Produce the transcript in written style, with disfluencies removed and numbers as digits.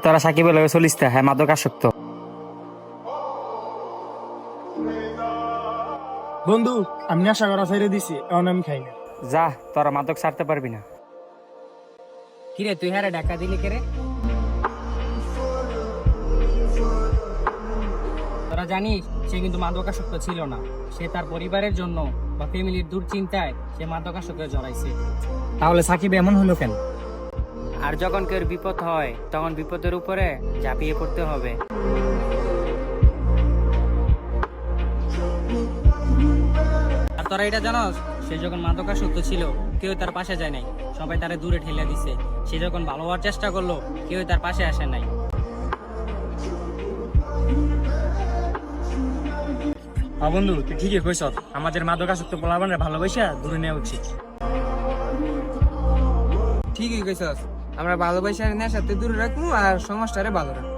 তোরা সাকিবের লগে চলিস তা, হ্যাঁ মাদক আসক্ত। বন্ধু, আমি নেশা করা ছেড়ে দিছি, এখন আমি খাই না। যা, তোরা মাদক ছাড়তে পারবি না। কিরে তুই হারে ডাকা দিলি কে রে? তোরা জানিস সে কিন্তু মাদকাসক্ত ছিল না, সে তার পরিবারের জন্য বা ফ্যামিলির দুশ্চিন্তায় সে মাদকাসক্তে জড়াইছে। তাহলে সাকিব এমন হলো কেন? আর যখন কেউ বিপদ হয় তখন বিপদের উপরে ঝাঁপিয়ে পড়তে হবে। আর তোরা এটা জানোস, সে যখন মাদকাসক্ত ছিল কেউ তার পাশে যায় নাই, সবাই তারে দূরে ঠেলে দিছে। সে যখন ভালো হওয়ার চেষ্টা করলো কেউ তার পাশে আসে নাই। হ্যাঁ বন্ধু, তুই ঠিকই কইছ। আমাদের মাদকাসক্ত পোলাপানের ভালোবাসা দূরে নেওয়া উচিত। ঠিকই কইছস, আমরা ভালোবাসার নেশাতে দূরে রাখবো আর সমাজটারে ভালো রাখবো।